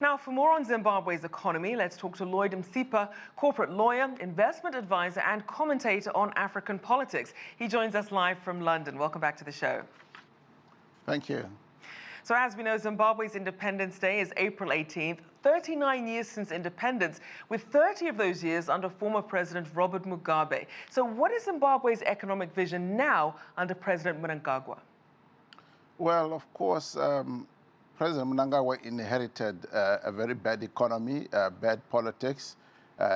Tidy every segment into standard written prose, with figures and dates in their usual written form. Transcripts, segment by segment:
Now, for more on Zimbabwe's economy, let's talk to Lloyd Msipa, corporate lawyer, investment advisor, and commentator on African politics. He joins us live from London. Welcome back to the show. Thank you. So as we know, Zimbabwe's Independence Day is April 18th, 39 years since independence, with 30 of those years under former President Robert Mugabe. So what is Zimbabwe's economic vision now under President Mnangagwa? Well, of course, President Mnangagwa inherited a very bad economy, bad politics,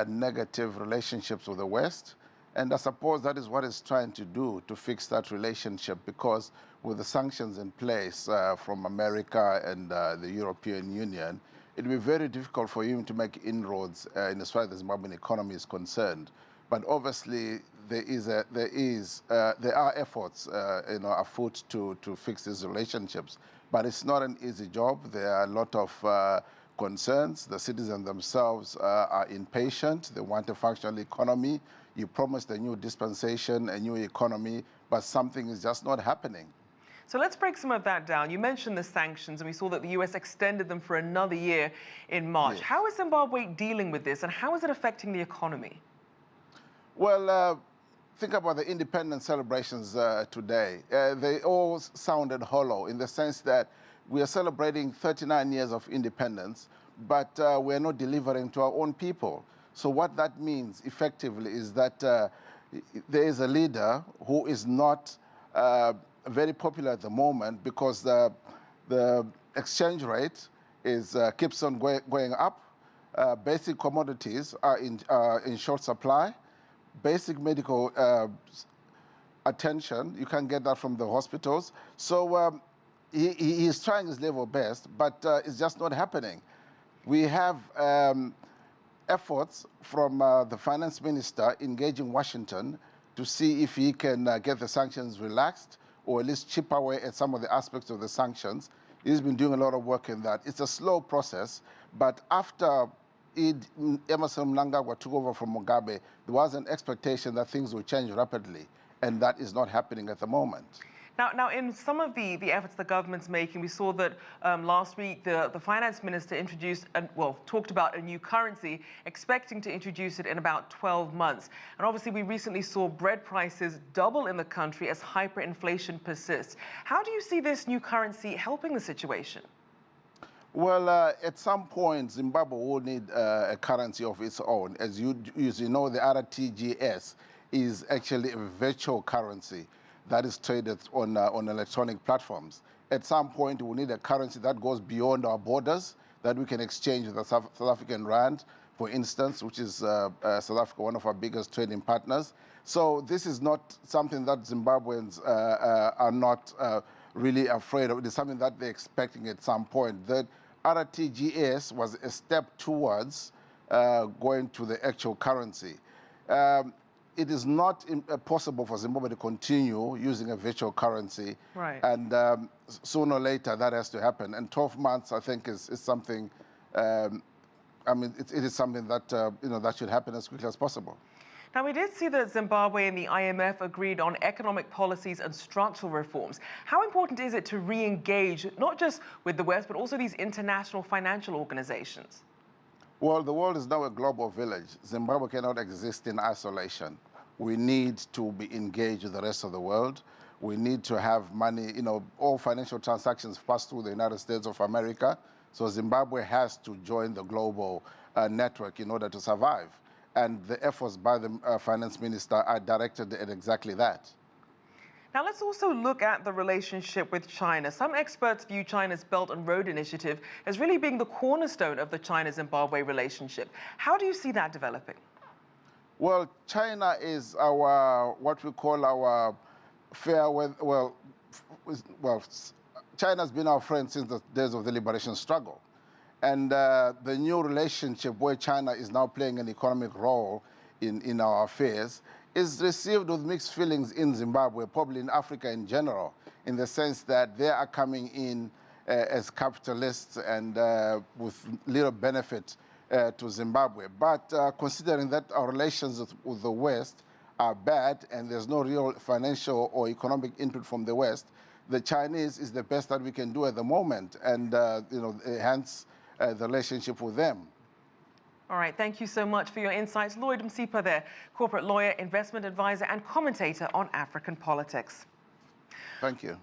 negative relationships with the West. And I suppose that is what he's trying to do to fix that relationship, because with the sanctions in place from America and the European Union, it will be very difficult for him to make inroads in as far as the Zimbabwean economy is concerned. But obviously, there are efforts afoot to fix these relationships. But it's not an easy job. There are a lot of concerns. The citizens themselves are impatient. They want a functional economy. You promised a new dispensation, a new economy, but something is just not happening. So let's break some of that down. You mentioned the sanctions, and we saw that the US extended them for another year in March. Yes. How is Zimbabwe dealing with this, and how is it affecting the economy? Well, think about the independence celebrations today. They all sounded hollow in the sense that we are celebrating 39 years of independence, but we're not delivering to our own people. So what that means effectively is that there is a leader who is not very popular at the moment, because the exchange rate keeps on going up. Basic commodities are in short supply. Basic medical attention, you can get that from the hospitals. So he is trying his level best, but it's just not happening. We have efforts from the finance minister engaging Washington to see if he can get the sanctions relaxed, or at least chip away at some of the aspects of the sanctions. He's been doing a lot of work in that. It's a slow process, but after Emerson Mnangagwa took over from Mugabe, there was an expectation that things would change rapidly, and that is not happening at the moment. Now, in some of the efforts the government's making, we saw that last week the finance minister talked about a new currency, expecting to introduce it in about 12 months. And obviously, we recently saw bread prices double in the country as hyperinflation persists. How do you see this new currency helping the situation? Well, at some point, Zimbabwe will need a currency of its own. As you know, the RTGS is actually a virtual currency that is traded on electronic platforms. At some point, we'll need a currency that goes beyond our borders, that we can exchange with the South African rand, for instance, which is South Africa, one of our biggest trading partners. So this is not something that Zimbabweans are not really afraid of. It is something that they're expecting at some point. The RTGS was a step towards going to the actual currency. It is not possible for Zimbabwe to continue using a virtual currency. Right. And sooner or later, that has to happen. And 12 months, I think, is something, it is something that, that should happen as quickly as possible. Now, we did see that Zimbabwe and the IMF agreed on economic policies and structural reforms. How important is it to re-engage, not just with the West, but also these international financial organizations? Well, the world is now a global village. Zimbabwe cannot exist in isolation. We need to be engaged with the rest of the world. We need to have money, all financial transactions pass through the United States of America. So Zimbabwe has to join the global network in order to survive. And the efforts by the finance minister are directed at exactly that. Now, let's also look at the relationship with China. Some experts view China's Belt and Road Initiative as really being the cornerstone of the China-Zimbabwe relationship. How do you see that developing? Well, China is what we call our fair weather. Well, China's been our friend since the days of the liberation struggle. And the new relationship where China is now playing an economic role in our affairs is received with mixed feelings in Zimbabwe, probably in Africa in general, in the sense that they are coming in as capitalists and with little benefit to Zimbabwe. But considering that our relations with the West are bad and there's no real financial or economic input from the West, the Chinese is the best that we can do at the moment. And hence the relationship with them. All right, thank you so much for your insights. Lloyd Msipa there, corporate lawyer, investment advisor, and commentator on African politics. Thank you.